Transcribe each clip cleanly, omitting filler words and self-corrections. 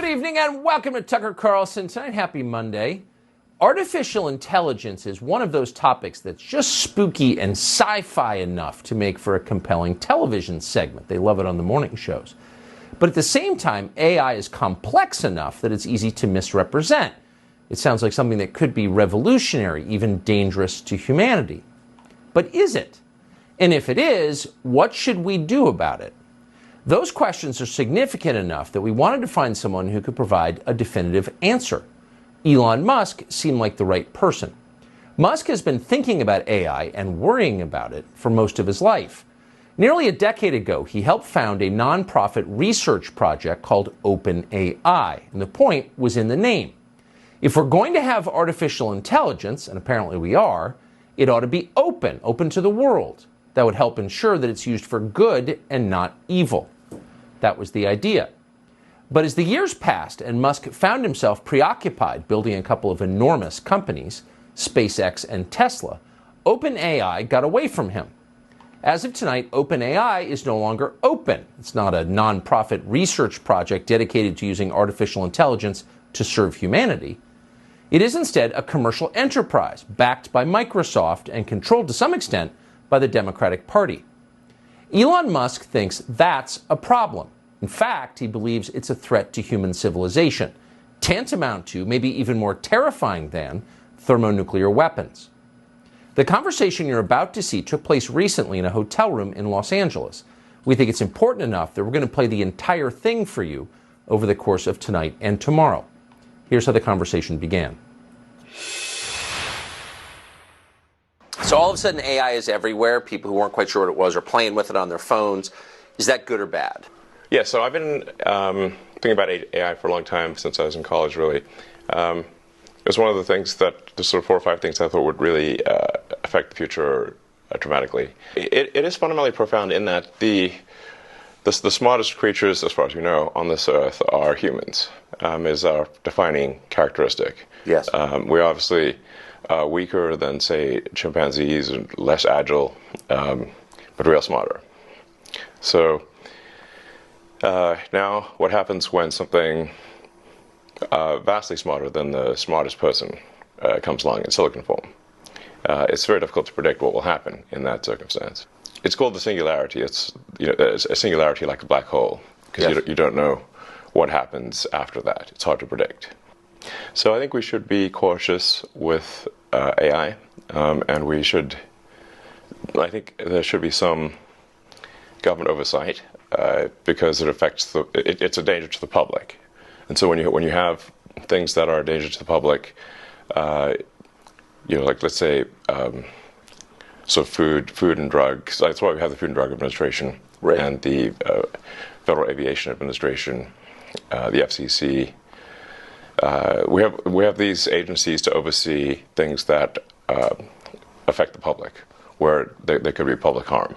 evening and welcome to Tucker Carlson. Tonight, happy Monday. Artificial intelligence is one of those topics that's just spooky and sci-fi enough to make for a compelling television segment. They love it on the morning shows. But at the same time, AI is complex enough that it's easy to misrepresent. It sounds like something that could be revolutionary, even dangerous to humanity. But is it? And if it is, what should we do about it? Those questions are significant enough that we wanted to find someone who could provide a definitive answer. Elon Musk seemed like the right person. Musk has been thinking about AI and worrying about it for most of his life. Nearly a decade ago, he helped found a nonprofit research project called OpenAI, and the point was in the name. If we're going to have artificial intelligence, and apparently we are, it ought to be open to the world. That would help ensure that it's used for good and not evil. That was the idea. But as the years passed and Musk found himself preoccupied building a couple of enormous companies, SpaceX and Tesla, OpenAI got away from him. As of tonight, OpenAI is no longer open. It's not a nonprofit research project dedicated to using artificial intelligence to serve humanity. It is instead a commercial enterprise backed by Microsoft and controlled to some extent by the Democratic Party. Elon Musk thinks that's a problem. In fact, he believes it's a threat to human civilization, tantamount to, maybe even more terrifying than, thermonuclear weapons. The conversation you're about to see took place recently in a hotel room in Los Angeles. We think it's important enough that we're going to play the entire thing for you over the course of tonight and tomorrow. Here's how the conversation began. So all of a sudden AI is everywhere. People who weren't quite sure what it was are playing with it on their phones. Is that good or bad? Yeah, so I've been thinking about AI for a long time, since I was in college, really. It was one of the things that, the sort of 4 or 5 things I thought would really affect the future dramatically. It is fundamentally profound in that the smartest creatures, as far as we know, on this earth are humans, is our defining characteristic. Yes. We're obviously weaker than, say, chimpanzees and less agile, but we are smarter. So now what happens when something vastly smarter than the smartest person comes along in silicon form? It's very difficult to predict what will happen in that circumstance. It's called the singularity. It's, it's a singularity like a black hole, because you don't know what happens after that. It's hard to predict. So I think we should be cautious with AI, and I think there should be some government oversight, because it affects it's a danger to the public. And so when you have things that are a danger to the public, like, let's say, so food and drugs. That's why we have the Food and Drug Administration, right, and the Federal Aviation Administration, the FCC. We have these agencies to oversee things that affect the public, where there could be public harm.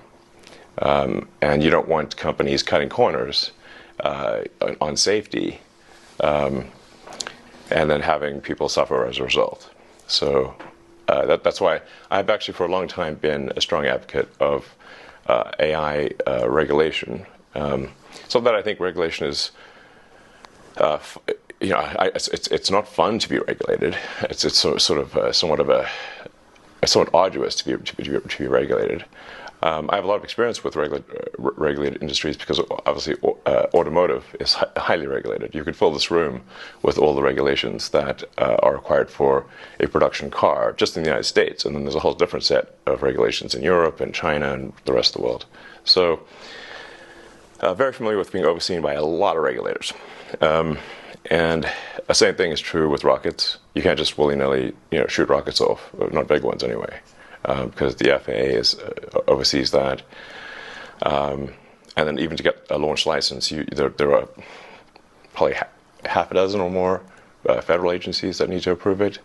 And you don't want companies cutting corners on safety, and then having people suffer as a result. So that's why I've actually for a long time been a strong advocate of AI regulation. So that I think regulation is, it's not fun to be regulated. It's somewhat arduous to be regulated. I have a lot of experience with regulated industries because obviously automotive is highly regulated. You could fill this room with all the regulations that are required for a production car just in the United States, and then there's a whole different set of regulations in Europe and China and the rest of the world. So very familiar with being overseen by a lot of regulators. And the same thing is true with rockets. You can't just willy-nilly shoot rockets off, not big ones anyway. Because the FAA oversees that, and then even to get a launch license, there are probably half a dozen or more federal agencies that need to approve it,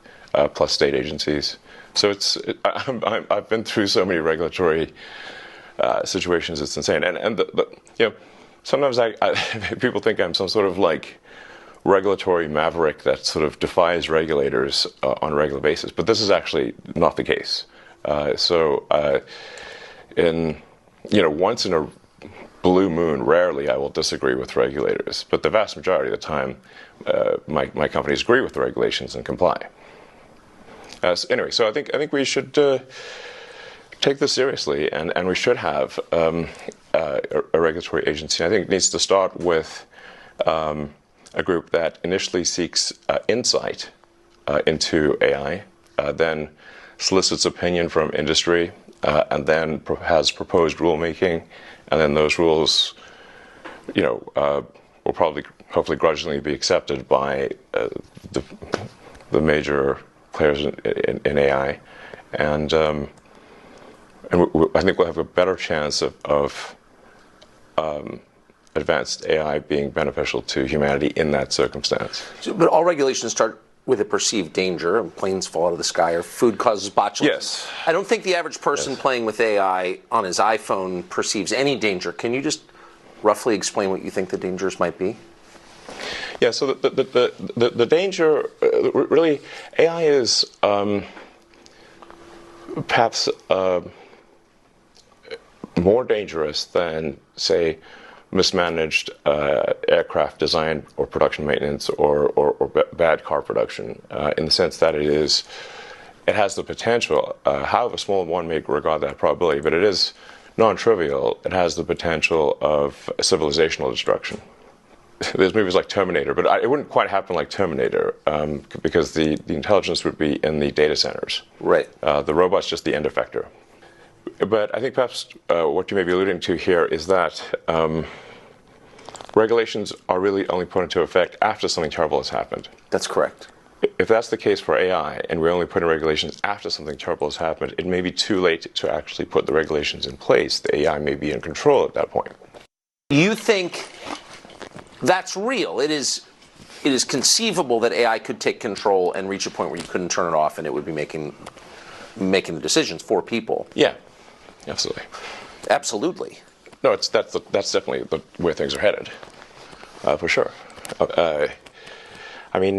plus state agencies. So I've been through so many regulatory situations; it's insane. And sometimes people think I'm some sort of like regulatory maverick that sort of defies regulators on a regular basis, but this is actually not the case. Once in a blue moon, rarely I will disagree with regulators. But the vast majority of the time, my companies agree with the regulations and comply. Anyway, so I think we should take this seriously, and we should have a regulatory agency. I think it needs to start with a group that initially seeks insight into AI, then solicits opinion from industry, and then has proposed rulemaking, and then those rules, will probably, hopefully, grudgingly be accepted by the major players in AI, and I think we'll have a better chance of advanced AI being beneficial to humanity in that circumstance. But all regulations start with a perceived danger, and planes fall out of the sky, or food causes botulism. Yes. I don't think the average person playing with AI on his iPhone perceives any danger. Can you just roughly explain what you think the dangers might be? Yeah, so the danger, really, AI is perhaps more dangerous than, say, mismanaged aircraft design or production maintenance or bad car production, in the sense that it has the potential, however small one may regard that probability, but it is non-trivial. It has the potential of civilizational destruction. There's movies like Terminator, but it wouldn't quite happen like Terminator, because the intelligence would be in the data centers. Right. The robot's just the end effector. But I think perhaps what you may be alluding to here is that regulations are really only put into effect after something terrible has happened. That's correct. If that's the case for AI, and we only put in regulations after something terrible has happened, it may be too late to actually put the regulations in place. The AI may be in control at that point. You think that's real? It is conceivable that AI could take control and reach a point where you couldn't turn it off, and it would be making the decisions for people. Yeah, absolutely. Absolutely. No, that's definitely where things are headed, for sure. I mean,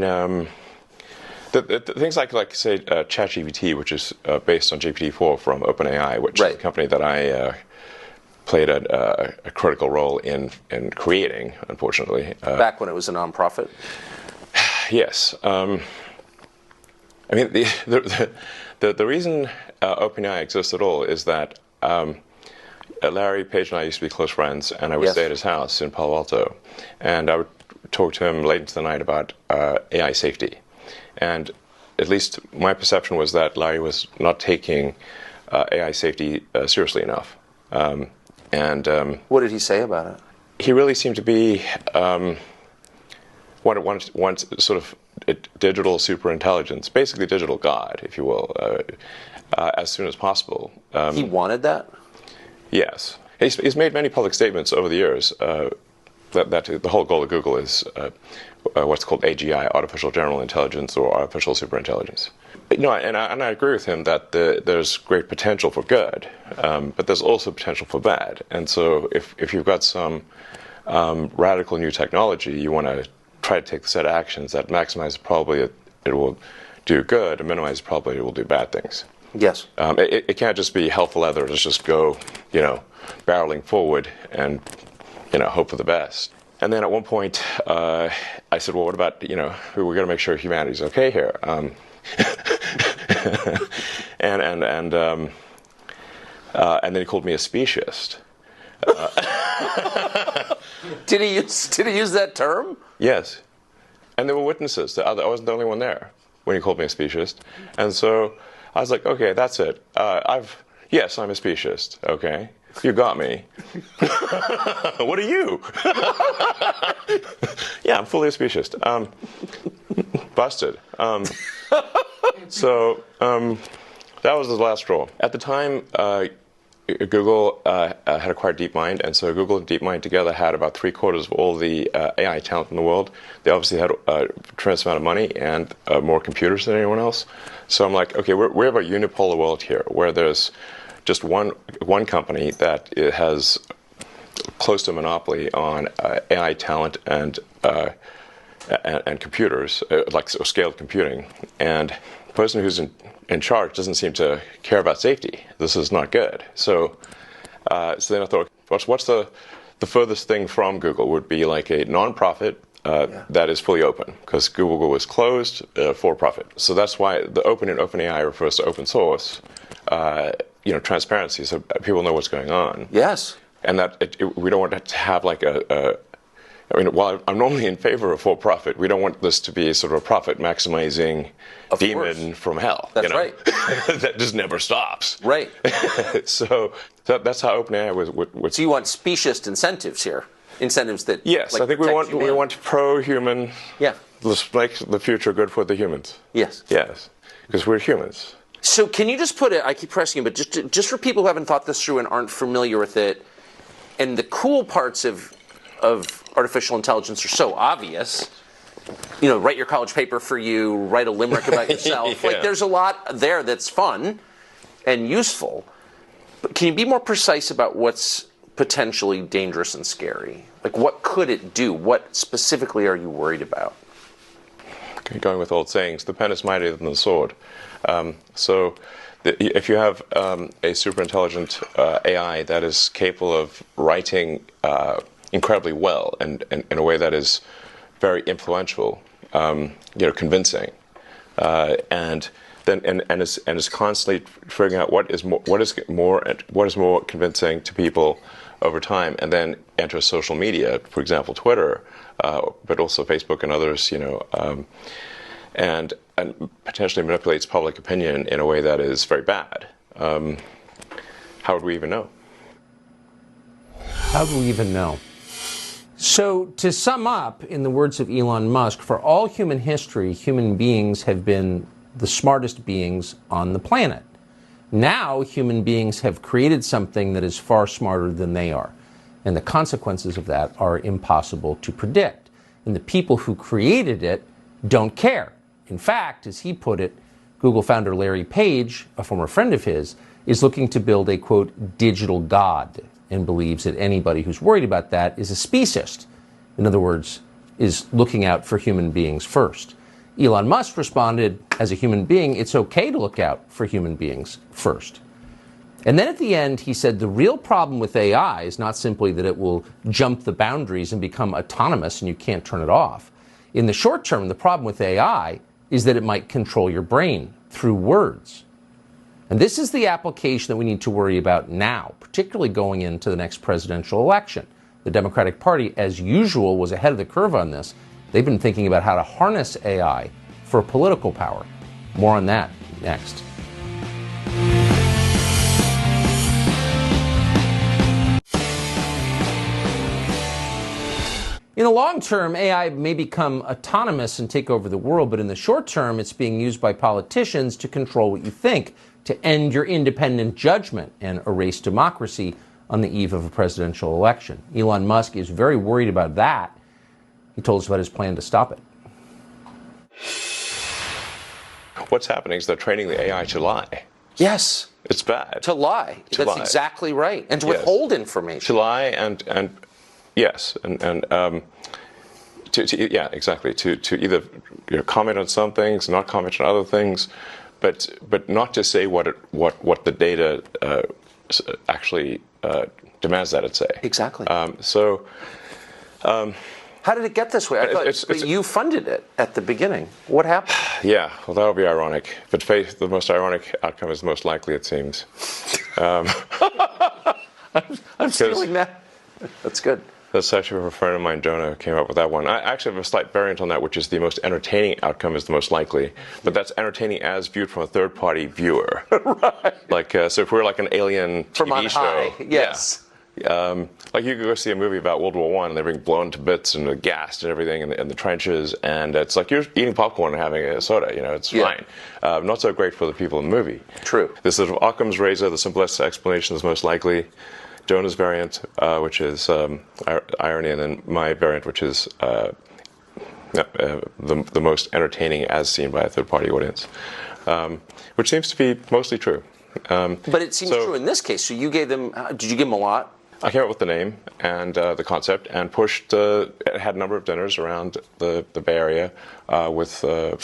the things like say ChatGPT, which is based on GPT-4 from OpenAI, which is a company that I played a critical role in creating, unfortunately. Back when it was a nonprofit? Yes. I mean, the reason OpenAI exists at all is that Larry Page and I used to be close friends, and I would stay at his house in Palo Alto, and I would talk to him late into the night about AI safety. And at least my perception was that Larry was not taking AI safety seriously enough. What did he say about it? He really seemed to be one sort of digital superintelligence, basically digital God, if you will, as soon as possible. He wanted that? Yes. He's made many public statements over the years that the whole goal of Google is what's called AGI, artificial general intelligence, or artificial superintelligence. And I agree with him that there's great potential for good, but there's also potential for bad. And so if you've got some radical new technology, you want to try to take the set of actions that maximize the probability it will do good and minimize the probability it will do bad things. Yes. It can't just be hell for leather. Let's just go, barreling forward and, hope for the best. And then at one point, I said, well, what about, we're going to make sure humanity's okay here. And then he called me a speciesist. Did he use that term? Yes. And there were witnesses. I wasn't the only one there when he called me a speciesist. And so I was like, okay, that's it. Yes, I'm a speciesist. Okay. You got me. What are you? Yeah, I'm fully a speciesist. Busted. So that was the last straw. At the time, Google had acquired DeepMind, and so Google and DeepMind together had about 3/4 of all the AI talent in the world. They obviously had a tremendous amount of money and more computers than anyone else. So I'm like, okay, we have a unipolar world here, where there's just one company that has close to a monopoly on AI talent and computers, like scaled computing. And the person who's in charge doesn't seem to care about safety. This is not good. So then I thought, what's the the furthest thing from Google would be like a nonprofit that is fully open, because Google is closed for profit. So that's why the open in OpenAI refers to open source, transparency, so people know what's going on. Yes. And that we don't want to have like while I'm normally in favor of for-profit, we don't want this to be sort of a profit-maximizing demon from hell. That's right. That just never stops. Right. So that's how OpenAI would. So you want specious incentives here, incentives that. Yes, like, I think we want pro-human. Yeah. Let's make the future good for the humans. Yes. Yes, because we're humans. So can you just put it? I keep pressing you, but just for people who haven't thought this through and aren't familiar with it, and the cool parts of artificial intelligence are so obvious. Write your college paper for you, write a limerick about yourself. Yeah. Like, there's a lot there that's fun and useful. But can you be more precise about what's potentially dangerous and scary? Like, what could it do? What specifically are you worried about? Going with old sayings, the pen is mightier than the sword. So if you have a super intelligent AI that is capable of writing incredibly well and in a way that is very influential, convincing, and is constantly figuring out what is more convincing to people over time, and then enters social media, for example, Twitter, but also Facebook and others, and potentially manipulates public opinion in a way that is very bad. How would we even know? How do we even know? So, to sum up, in the words of Elon Musk, for all human history, human beings have been the smartest beings on the planet. Now, human beings have created something that is far smarter than they are. And the consequences of that are impossible to predict. And the people who created it don't care. In fact, as he put it, Google founder Larry Page, a former friend of his, is looking to build a, quote, digital god, and believes that anybody who's worried about that is a speciest. In other words, is looking out for human beings first. Elon Musk responded, as a human being, it's okay to look out for human beings first. And then at the end, he said the real problem with AI is not simply that it will jump the boundaries and become autonomous and you can't turn it off. In the short term, the problem with AI is that it might control your brain through words. And this is the application that we need to worry about now, particularly going into the next presidential election. The Democratic Party, as usual, was ahead of the curve on this. They've been thinking about how to harness AI for political power. More on that next. In the long term, AI may become autonomous and take over the world, but in the short term, it's being used by politicians to control what you think, to end your independent judgment and erase democracy on the eve of a presidential election. Elon Musk is very worried about that. He told us about his plan to stop it. What's happening is they're training the AI to lie. Yes. It's bad. To lie. That's exactly right. And to withhold information. To lie and yes, exactly. To either comment on some things, not comment on other things, but not to say what the data actually demands that it say. Exactly. How did it get this way? I thought you funded it at the beginning. What happened? Yeah, well, that would be ironic. But the most ironic outcome is the most likely, it seems. I'm stealing that. That's good. That's actually a friend of mine, Jonah, came up with that one. I actually have a slight variant on that, which is the most entertaining outcome is the most likely. But that's entertaining as viewed from a third-party viewer. Right. Like, so if we're like an alien from TV on show. High. Yes. Yeah. Like you could go see a movie about World War I and they're being blown to bits and they're gassed and everything in the trenches, and it's like you're eating popcorn and having a soda, it's fine. Not so great for the people in the movie. True. This sort of Occam's razor, the simplest explanation is most likely. Jonah's variant, which is irony, and then my variant, which is the most entertaining as seen by a third-party audience, which seems to be mostly true. But it seems true in this case. So you gave them, did you give them a lot? I came up with the name and the concept and pushed, had a number of dinners around the Bay Area with some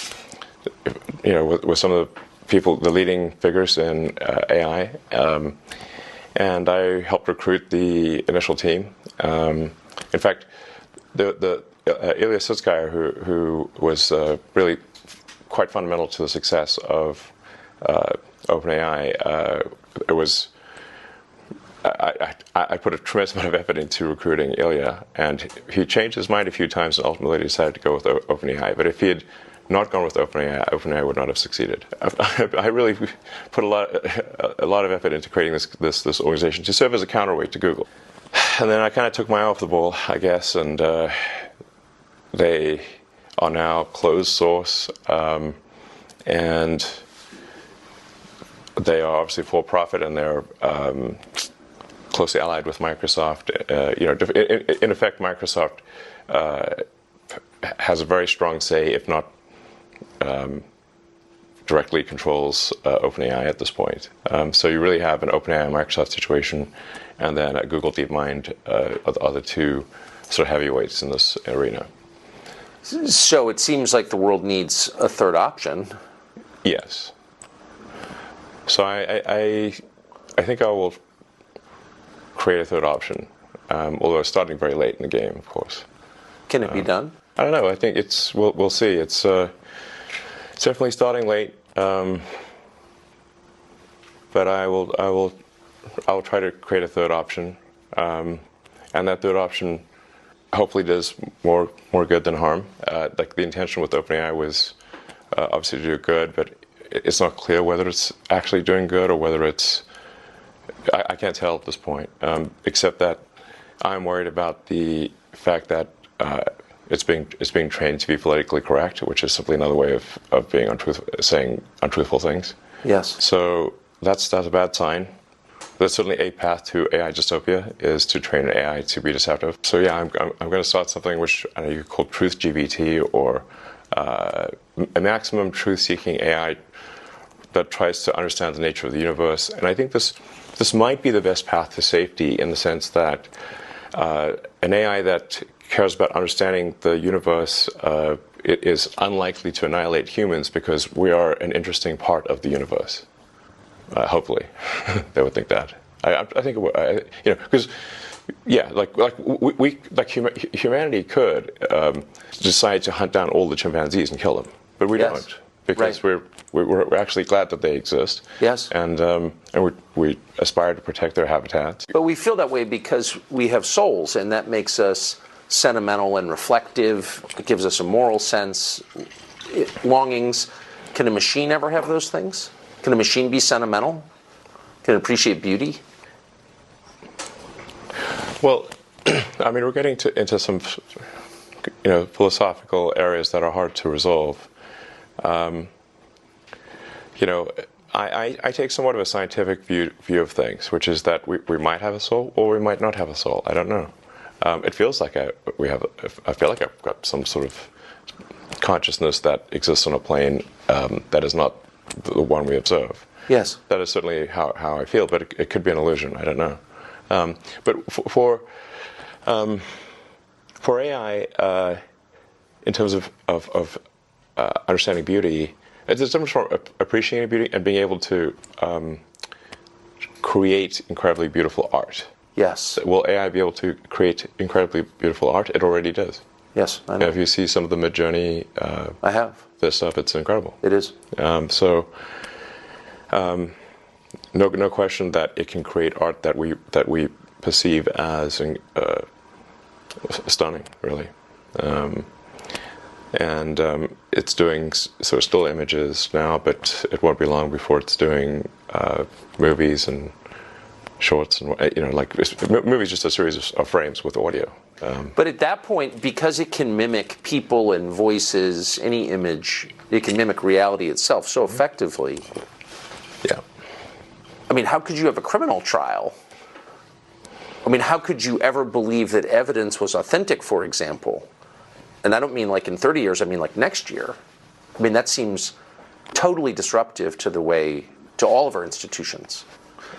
of the people, the leading figures in AI. and I helped recruit the initial team. In fact, the Ilya Sutskever, who was really quite fundamental to the success of OpenAI, I put a tremendous amount of effort into recruiting Ilya, and he changed his mind a few times and ultimately decided to go with OpenAI. But if he had not gone with OpenAI, OpenAI would not have succeeded. I really put a lot of effort into creating this organization to serve as a counterweight to Google. And then I kind of took my eye off the ball, I guess, and they are now closed source, and they are obviously for profit, and they're closely allied with Microsoft. In effect, Microsoft has a very strong say, if not directly controls OpenAI at this point. So you really have an OpenAI Microsoft situation, and then a Google DeepMind are the other two sort of heavyweights in this arena. So it seems like the world needs a third option. Yes. So I think I will create a third option, although it's starting very late in the game, of course. Can it be done? I don't know. I think we'll see. It's definitely starting late, but I'll try to create a third option, and that third option hopefully does more good than harm. Like the intention with OpenAI was obviously to do good, but it's not clear whether it's actually doing good or whether it's. I can't tell at this point, except that I'm worried about the fact that it's being trained to be politically correct, which is simply another way of being saying untruthful things. Yes. So that's a bad sign. There's certainly a path to AI dystopia is to train an AI to be deceptive. So yeah, I'm going to start something which I know you could call TruthGPT, or a maximum truth-seeking AI that tries to understand the nature of the universe. And I think this might be the best path to safety, in the sense that an AI that cares about understanding the universe it is unlikely to annihilate humans, because we are an interesting part of the universe. Hopefully, they would think that. I think it would, because humanity could decide to hunt down all the chimpanzees and kill them, but we don't, because we're actually glad that they exist. Yes, and we aspire to protect their habitats. But we feel that way because we have souls, and that makes us sentimental and reflective. It gives us a moral sense, longings. Can a machine ever have those things? Can a machine be sentimental? Can it appreciate beauty? Well, I mean, we're getting into some, philosophical areas that are hard to resolve. I take somewhat of a scientific view of things, which is that we might have a soul or we might not have a soul. I don't know. It feels like I feel like I've got some sort of consciousness that exists on a plane that is not the one we observe. Yes. That is certainly how I feel, but it could be an illusion. I don't know. But for AI, in terms of understanding beauty, it's a difference from appreciating beauty and being able to create incredibly beautiful art. Yes. Will AI be able to create incredibly beautiful art? It already does. Yes, I know. If you see some of the Mid-Journey, I have. This stuff, it's incredible. It is. No question that it can create art that we perceive as stunning, really. It's doing sort of still images now, but it won't be long before it's doing movies and shorts, and movies, just a series of frames with audio. But at that point, because it can mimic people and voices, any image, it can mimic reality itself so effectively. Yeah. I mean, how could you have a criminal trial? I mean, how could you ever believe that evidence was authentic, for example? And I don't mean like in 30 years, I mean like next year. I mean, that seems totally disruptive to all of our institutions.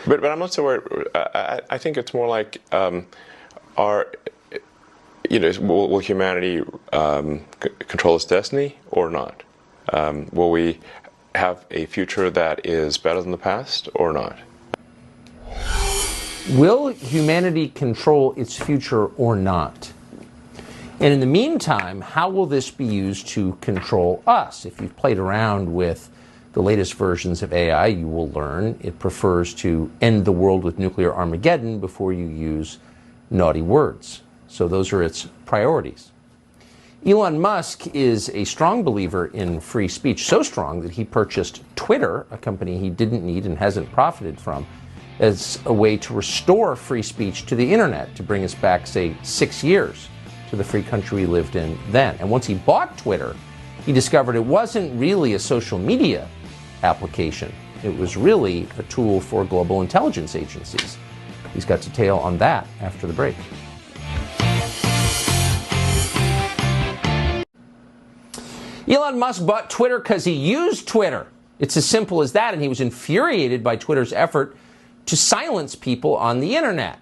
But I'm not so worried. I think it's more like, will humanity control its destiny or not? Will we have a future that is better than the past or not? Will humanity control its future or not? And in the meantime, how will this be used to control us? If you've played around with the latest versions of AI, you will learn it prefers to end the world with nuclear Armageddon before you use naughty words. So those are its priorities. Elon Musk is a strong believer in free speech, so strong that he purchased Twitter, a company he didn't need and hasn't profited from, as a way to restore free speech to the internet, to bring us back, say, 6 years to the free country we lived in then. And once he bought Twitter, he discovered it wasn't really a social media application. It was really a tool for global intelligence agencies. He's got detail on that after the break. Elon Musk bought Twitter because he used Twitter. It's as simple as that, and he was infuriated by Twitter's effort to silence people on the internet.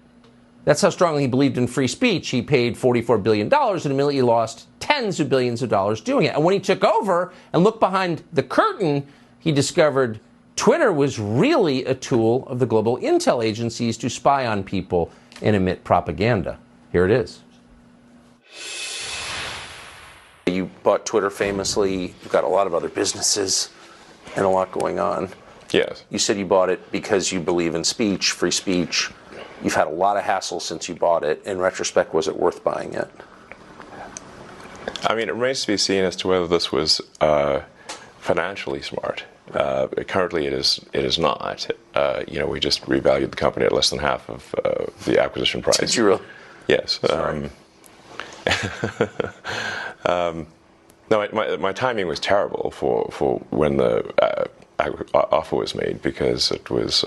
That's how strongly he believed in free speech. He paid $44 billion and immediately lost tens of billions of dollars doing it. And when he took over and looked behind the curtain, he discovered Twitter was really a tool of the global intel agencies to spy on people and emit propaganda. Here it is. You bought Twitter famously. You've got a lot of other businesses and a lot going on. Yes. You said you bought it because you believe in speech, free speech. You've had a lot of hassle since you bought it. In retrospect, was it worth buying it? I mean, it remains to be seen as to whether this was financially smart. Currently, it is not. We just revalued the company at less than half of the acquisition price. Did you really? Yes. No, my timing was terrible for when the offer was made, because it was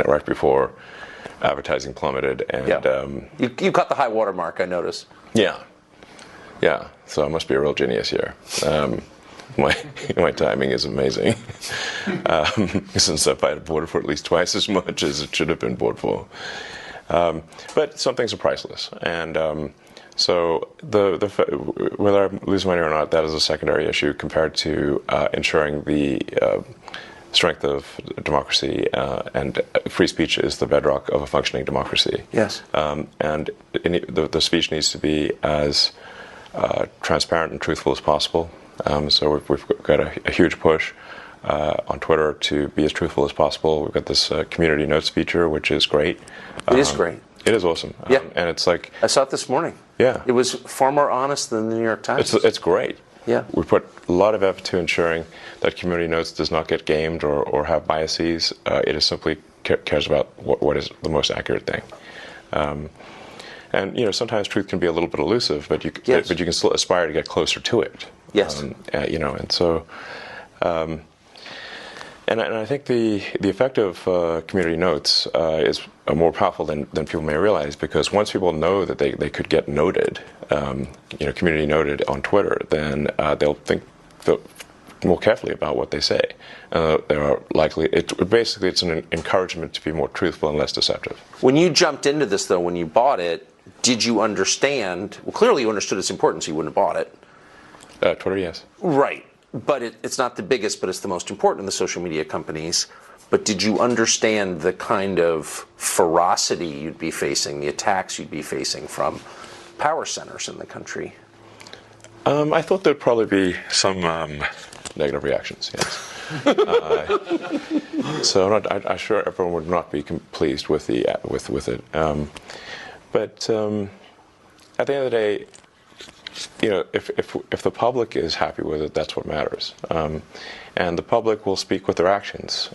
right before advertising plummeted, and you cut the high water mark, I noticed. Yeah. So I must be a real genius here. My timing is amazing. Since if I had bought it for at least twice as much as it should have been bought for. But some things are priceless, and so whether I lose money or not, that is a secondary issue compared to ensuring the strength of democracy, and free speech is the bedrock of a functioning democracy. Yes. And the speech needs to be as transparent and truthful as possible. So we've got a huge push on Twitter to be as truthful as possible. We've got this community notes feature, which is great. It is great. It is awesome. Yeah. And it's like... I saw it this morning. Yeah. It was far more honest than the New York Times. It's great. Yeah. We put a lot of effort to ensuring that community notes does not get gamed or have biases. It is simply cares about what is the most accurate thing. And sometimes truth can be a little bit elusive, but you can still aspire to get closer to it. Yes. And so, and I think the effect of community notes is more powerful than people may realize, because once people know that they could get noted, community noted on Twitter, then they'll think more carefully about what they say. They are likely. Basically, it's an encouragement to be more truthful and less deceptive. When you jumped into this, though, when you bought it, did you understand? Well, clearly you understood its importance. You wouldn't have bought it. Twitter, yes. Right, but it's not the biggest, but it's the most important of the social media companies. But did you understand the kind of ferocity you'd be facing, the attacks you'd be facing from power centers in the country? I thought there'd probably be some negative reactions, yes. So I'm sure everyone would not be pleased with it. But at the end of the day, if the public is happy with it, that's what matters. And the public will speak with their actions.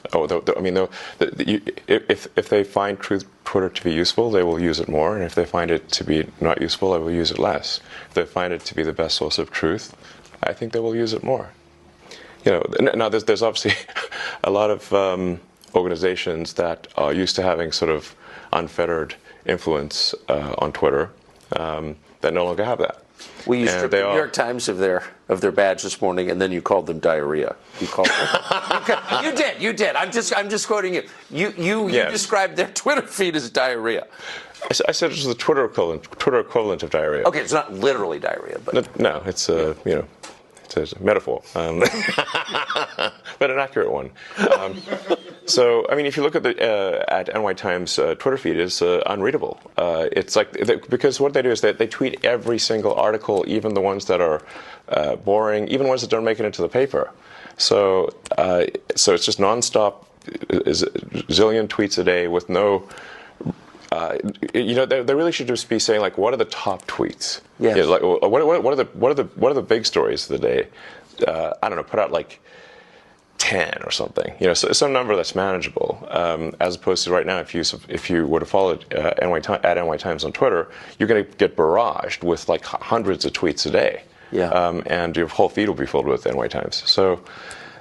If they find Twitter to be useful, they will use it more. And if they find it to be not useful, they will use it less. If they find it to be the best source of truth, I think they will use it more. Now there's obviously a lot of organizations that are used to having sort of unfettered influence on Twitter that no longer have that. Well, you stripped the New York Times of their badge this morning, and then you called them diarrhea. You called them. You did. I'm just quoting you. You described their Twitter feed as diarrhea. I said it was the Twitter equivalent of diarrhea. Okay, it's not literally diarrhea, but no, it's it's a metaphor, but an accurate one. So, I mean, if you look at the at NY Times Twitter feed, it's unreadable. It's like because what they do is they tweet every single article, even the ones that are boring, even ones that don't make it into the paper. So it's just nonstop, is zillion tweets a day with no. They really should just be saying, like, what are the top tweets? Yes. You know, like, what are the big stories of the day? I don't know. Put out like 10 or something. You know, so some number that's manageable. As opposed to right now, if you were to follow NY Times on Twitter, you're going to get barraged with like hundreds of tweets a day. Yeah. And your whole feed will be filled with NY Times. So.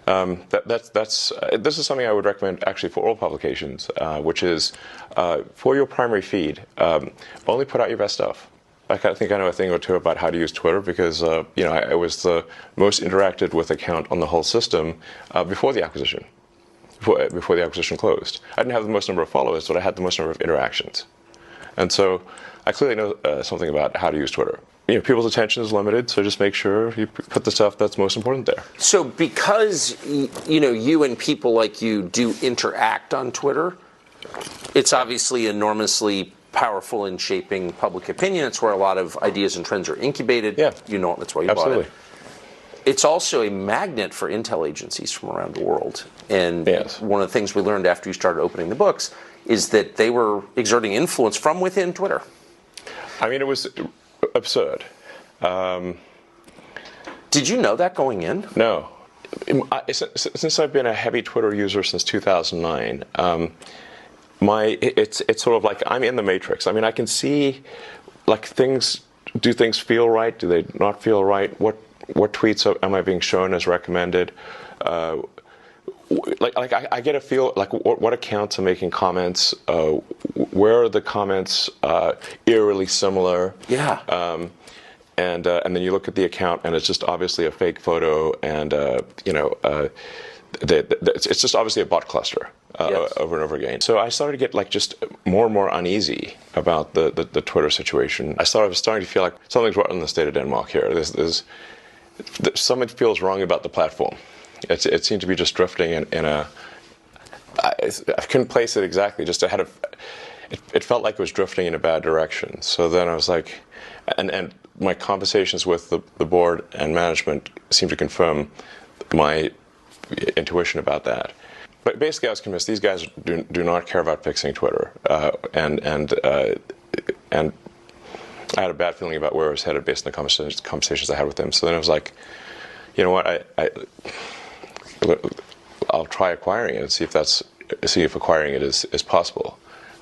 This is something I would recommend actually for all publications, which is for your primary feed, only put out your best stuff. I think I know a thing or two about how to use Twitter because I was the most interacted with account on the whole system before the acquisition, before the acquisition closed. I didn't have the most number of followers, but I had the most number of interactions, and so I clearly know something about how to use Twitter. You know, people's attention is limited, so just make sure you put the stuff that's most important there. So because, you and people like you do interact on Twitter, it's obviously enormously powerful in shaping public opinion. It's where a lot of ideas and trends are incubated. Yeah. That's why you Absolutely. bought it. It's also a magnet for intel agencies from around the world. And yes. One of the things we learned after you started opening the books is that they were exerting influence from within Twitter. I mean, it was absurd. Did you know that going in? No. Since I've been a heavy Twitter user since 2009, it's sort of like I'm in the matrix. I mean, I can see like do things feel right? Do they not feel right? What tweets am I being shown as recommended? I get a feel like what accounts are making comments. Where are the comments eerily similar? Yeah. And then you look at the account, and it's just obviously a fake photo, and it's just obviously a bot cluster Yes. over and over again. So I started to get like just more and more uneasy about the Twitter situation. I was starting to feel like something's wrong in the state of Denmark here. There's something feels wrong about the platform. It seemed to be just drifting in a. I couldn't place it exactly. Just it felt like it was drifting in a bad direction. So then I was like, and my conversations with the board and management seemed to confirm my intuition about that. But basically, I was convinced these guys do not care about fixing Twitter, and I had a bad feeling about where I was headed based on the conversations I had with them. So then I was like, you know what, I'll try acquiring it and see if acquiring it is possible.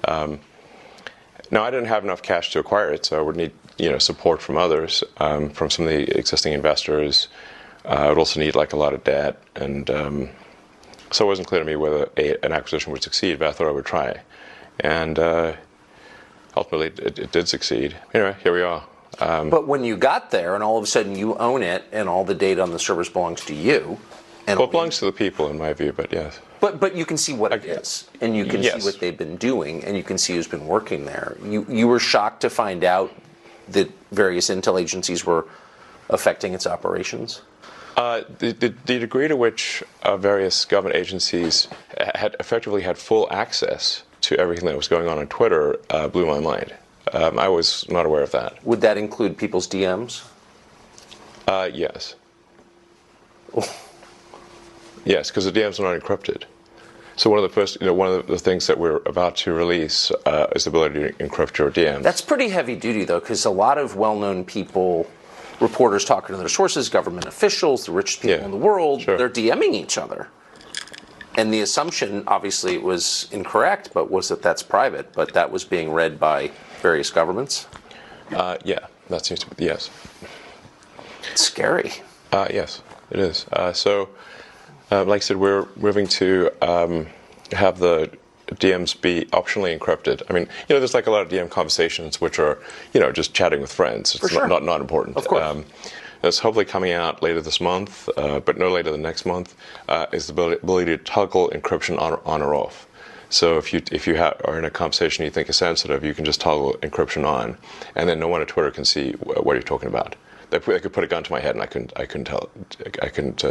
Now, I didn't have enough cash to acquire it, so I would need support from others, from some of the existing investors. I would also need like a lot of debt, and so it wasn't clear to me whether an acquisition would succeed, but I thought I would try. And ultimately, it did succeed. Anyway, here we are. But when you got there, and all of a sudden you own it, and all the data on the servers belongs to you. Well, it belongs to the people, in my view, but yes. But you can see what it is, and you can see what they've been doing, and you can see who's been working there. You were shocked to find out that various intel agencies were affecting its operations? The degree to which various government agencies had effectively had full access to everything that was going on Twitter blew my mind. I was not aware of that. Would that include people's DMs? Yes. Yes, because the DMs are not encrypted. So one of the things that we're about to release is the ability to encrypt your DMs. That's pretty heavy duty, though, because a lot of well-known people, reporters talking to their sources, government officials, the richest people in the world, they're DMing each other. And the assumption, obviously it was incorrect, but was that that's private, but that was being read by various governments? Yeah, that seems to be, yes. It's scary. Yes, it is. Like I said, we're moving to have the DMs be optionally encrypted. I mean, there's like a lot of DM conversations which are, just chatting with friends. It's not important. Of course. It's hopefully coming out later this month, but no later than next month, is the ability to toggle encryption on or off. So if you are in a conversation you think is sensitive, you can just toggle encryption on, and then no one at Twitter can see what you're talking about. They could put a gun to my head and I couldn't tell. I couldn't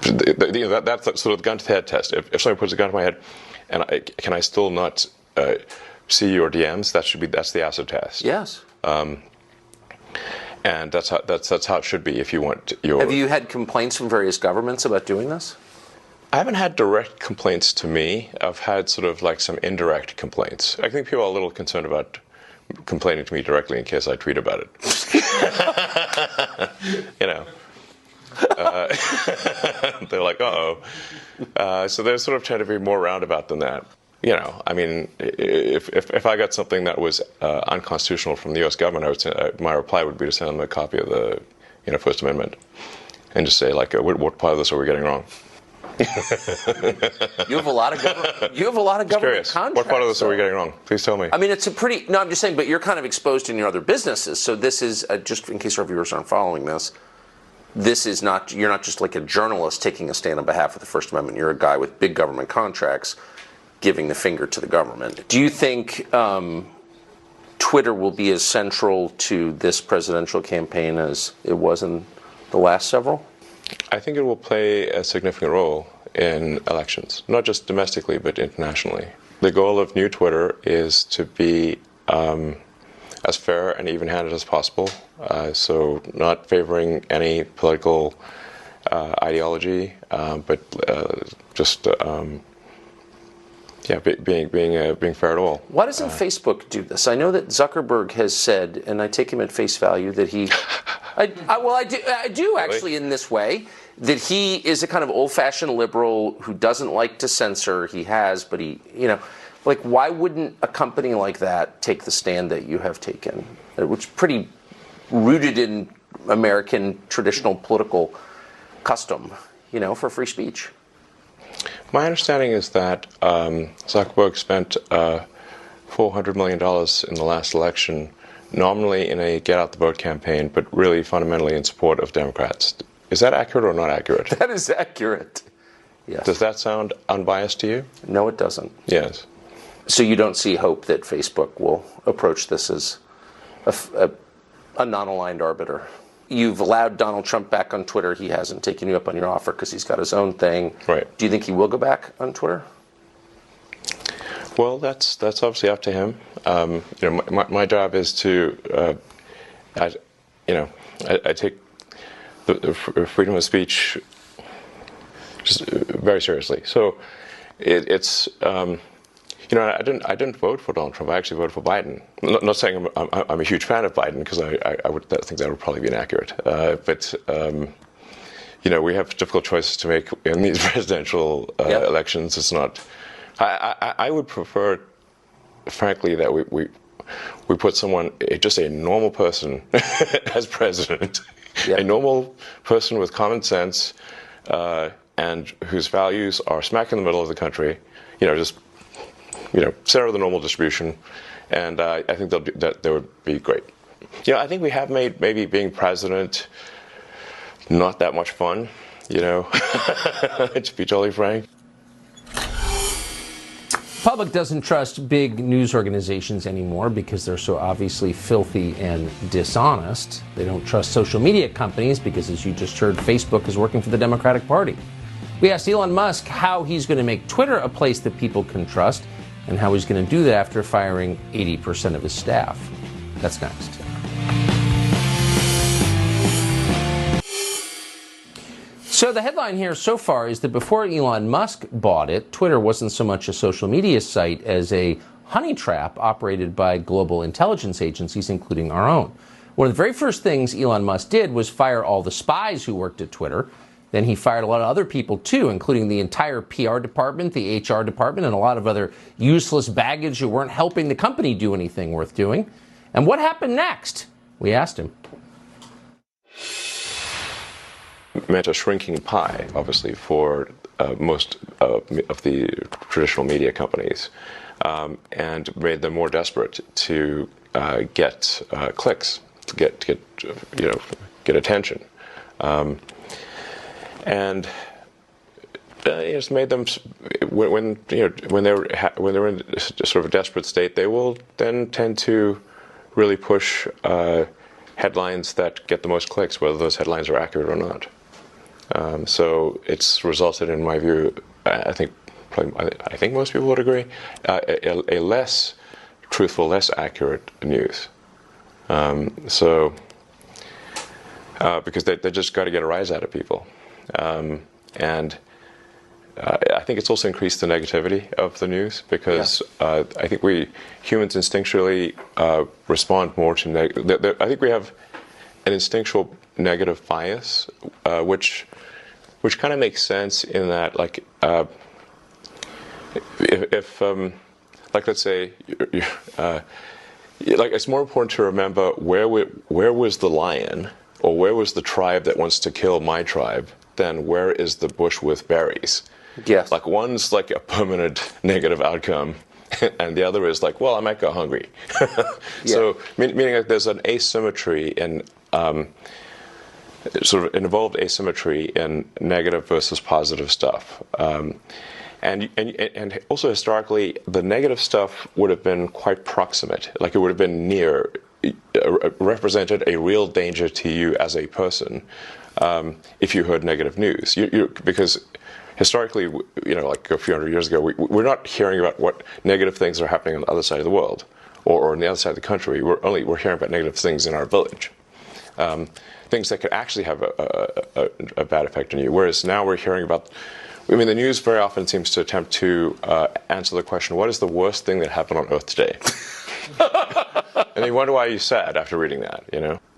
That's sort of the gun to the head test. If somebody puts a gun to my head, and can I still not see your DMs? That's the acid test. Yes. And that's how it should be if you want your. Have you had complaints from various governments about doing this? I haven't had direct complaints to me. I've had sort of like some indirect complaints. I think people are a little concerned about complaining to me directly in case I tweet about it. They're like, uh-oh. So they're sort of trying to be more roundabout than that. I mean, if I got something that was unconstitutional from the U.S. government, I would say, my reply would be to send them a copy of the First Amendment and just say, like, what part of this are we getting wrong? You have a lot of government contracts. What part of this are we getting wrong? Please tell me. I mean, no, I'm just saying, but you're kind of exposed in your other businesses. So this is, just in case our viewers aren't following this, you're not just like a journalist taking a stand on behalf of the First Amendment. You're a guy with big government contracts giving the finger to the government. Do you think Twitter will be as central to this presidential campaign as it was in the last several? I think it will play a significant role in elections, not just domestically, but internationally. The goal of New Twitter is to be as fair and even-handed as possible, so not favoring any political ideology, but just being fair at all. Why doesn't Facebook do this? I know that Zuckerberg has said, and I take him at face value, that he... I do actually, in this way, that he is a kind of old-fashioned liberal who doesn't like to censor. He has, but like, why wouldn't a company like that take the stand that you have taken, which is pretty rooted in American traditional political custom, for free speech? My understanding is that Zuckerberg spent $400 million in the last election, nominally in a get-out-the-vote campaign, but really fundamentally in support of Democrats. Is that accurate or not accurate? That is accurate. Yes. Does that sound unbiased to you? No, it doesn't. Yes. So you don't see hope that Facebook will approach this as a non-aligned arbiter? You've allowed Donald Trump back on Twitter. He hasn't taken you up on your offer because he's got his own thing. Right. Do you think he will go back on Twitter? Well, that's obviously up to him. My job is to, I take the freedom of speech just very seriously. So it's. I didn't vote for Donald Trump. I actually voted for Biden. Not saying I'm a huge fan of Biden, because I would think that would probably be inaccurate. But we have difficult choices to make in these presidential elections. It's not. I would prefer, frankly, that we put someone, just a normal person, as president, a normal person with common sense, and whose values are smack in the middle of the country. Center of the normal distribution, and I think that would be great. I think we have made maybe being president not that much fun, to be totally frank. The public doesn't trust big news organizations anymore because they're so obviously filthy and dishonest. They don't trust social media companies because, as you just heard, Facebook is working for the Democratic Party. We asked Elon Musk how he's going to make Twitter a place that people can trust, and how he's going to do that after firing 80% of his staff. That's next. So the headline here so far is that before Elon Musk bought it, Twitter wasn't so much a social media site as a honey trap operated by global intelligence agencies, including our own. One of the very first things Elon Musk did was fire all the spies who worked at Twitter. Then he fired a lot of other people, too, including the entire PR department, the HR department, and a lot of other useless baggage who weren't helping the company do anything worth doing. And what happened next? We asked him. Meant a shrinking pie, obviously, for most of the traditional media companies, and made them more desperate to get clicks, to get attention. And it's made them, when they're in sort of a desperate state, they will then tend to really push headlines that get the most clicks, whether those headlines are accurate or not. So it's resulted, in my view, I think most people would agree, a less truthful, less accurate news. Because they just got to get a rise out of people. And I think it's also increased the negativity of the news, because I think we humans instinctually respond more to I think we have an instinctual negative bias, which kind of makes sense in that, like, if like, let's say, like, it's more important to remember where was the lion, or where was the tribe that wants to kill my tribe, than where is the bush with berries. Yes. Like, one's like a permanent negative outcome, and the other is like, well, I might go hungry. So, meaning that there's an asymmetry in, sort of involved asymmetry in negative versus positive stuff. And also historically, the negative stuff would have been quite proximate. Like, it would have been near, represented a real danger to you as a person, if you heard negative news. Because historically, like a few hundred years ago, we're not hearing about what negative things are happening on the other side of the world, or on the other side of the country. We're hearing about negative things in our village, things that could actually have a bad effect on you. Whereas now we're hearing about, the news very often seems to attempt to answer the question, what is the worst thing that happened on Earth today? And you wonder why you're sad after reading that,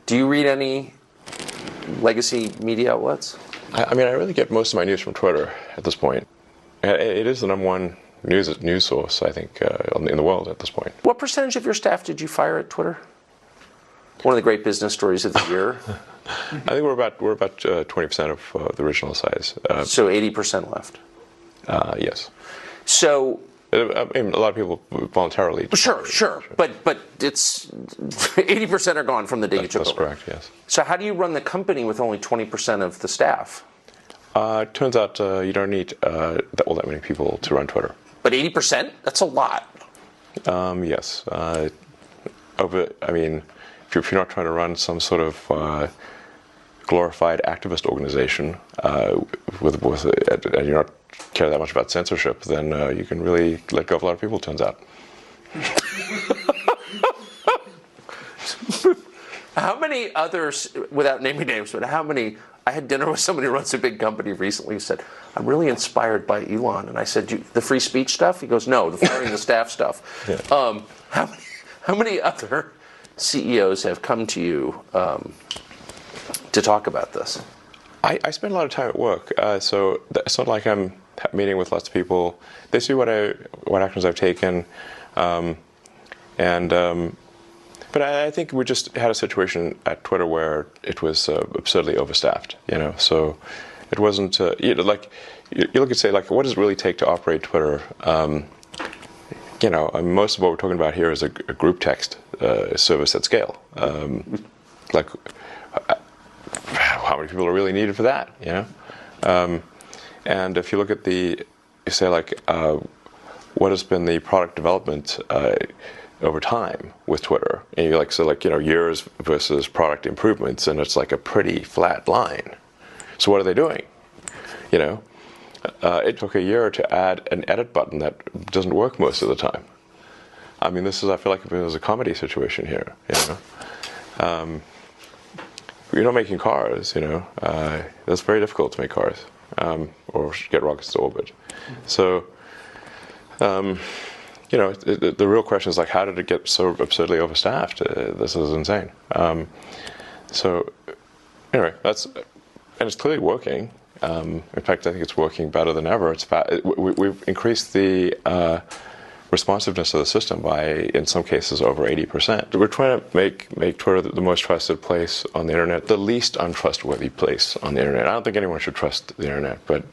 Do you read any legacy media outlets? I really get most of my news from Twitter at this point. It is the number one news source, I think, in the world at this point. What percentage of your staff did you fire at Twitter? One of the great business stories of the year. I think we're about 20% of the original size. So 80% left. Yes. So a lot of people voluntarily. Sure. But it's 80% are gone from the day you took over. That's correct. Yes. So how do you run the company with only 20% of the staff? It turns out you don't need that many people to run Twitter. But 80%? That's a lot. Yes. If you're not trying to run some sort of glorified activist organization, and you're not care that much about censorship, then you can really let go of a lot of people, it turns out. How many others, without naming names, but I had dinner with somebody who runs a big company recently who said, I'm really inspired by Elon. And I said, the free speech stuff? He goes, no, the firing the staff stuff. Yeah. How many other CEOs have come to you to talk about this? I spend a lot of time at work, so it's not like I'm meeting with lots of people. They see what actions I've taken, but I think we just had a situation at Twitter where it was absurdly overstaffed. So it wasn't. You look at, say, like, what does it really take to operate Twitter? Most of what we're talking about here is a group text service at scale. How many people are really needed for that? And if you look at what has been the product development over time with Twitter, and years versus product improvements, and it's like a pretty flat line. So what are they doing? It took a year to add an edit button that doesn't work most of the time. I feel like there's a comedy situation here. You're not making cars, it's very difficult to make cars, or get rockets to orbit. So, the real question is, like, how did it get so absurdly overstaffed? This is insane. So, anyway, and it's clearly working. In fact, I think it's working better than ever. We've increased the responsiveness of the system by, in some cases, over 80%. We're trying to make Twitter the most trusted place on the internet, the least untrustworthy place on the internet. I don't think anyone should trust the internet, but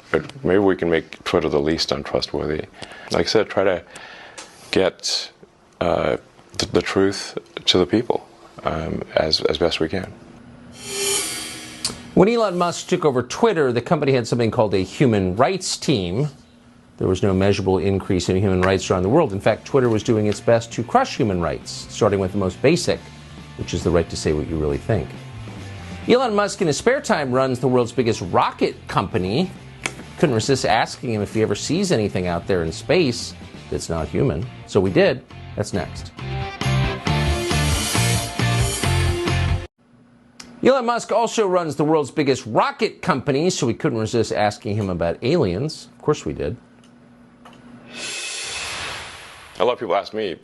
maybe we can make Twitter the least untrustworthy. Like I said, try to get the truth to the people as best we can. When Elon Musk took over Twitter, the company had something called a human rights team. There was no measurable increase in human rights around the world. In fact, Twitter was doing its best to crush human rights, starting with the most basic, which is the right to say what you really think. Elon Musk in his spare time runs the world's biggest rocket company. Couldn't resist asking him if he ever sees anything out there in space that's not human. So we did. That's next. Elon Musk also runs the world's biggest rocket company, so we couldn't resist asking him about aliens. Of course we did. A lot of people ask me,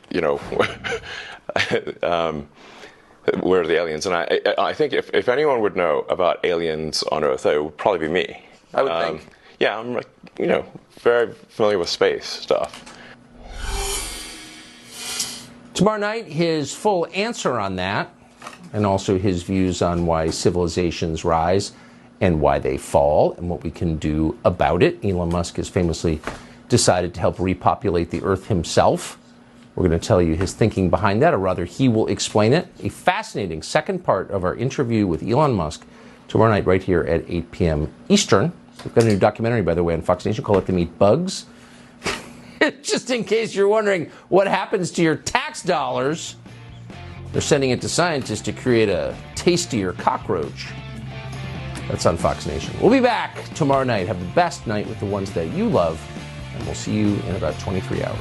where are the aliens? And I think if anyone would know about aliens on Earth, it would probably be me. I would think. Yeah, I'm very familiar with space stuff. Tomorrow night, his full answer on that, and also his views on why civilizations rise and why they fall and what we can do about it. Elon Musk has famously decided to help repopulate the Earth himself. We're going to tell you his thinking behind that, or rather he will explain it. A fascinating second part of our interview with Elon Musk tomorrow night right here at 8 p.m. Eastern. We've got a new documentary, by the way, on Fox Nation called Let Them Eat Bugs. Just in case you're wondering what happens to your tax dollars, they're sending it to scientists to create a tastier cockroach. That's on Fox Nation. We'll be back tomorrow night. Have the best night with the ones that you love, and we'll see you in about 23 hours.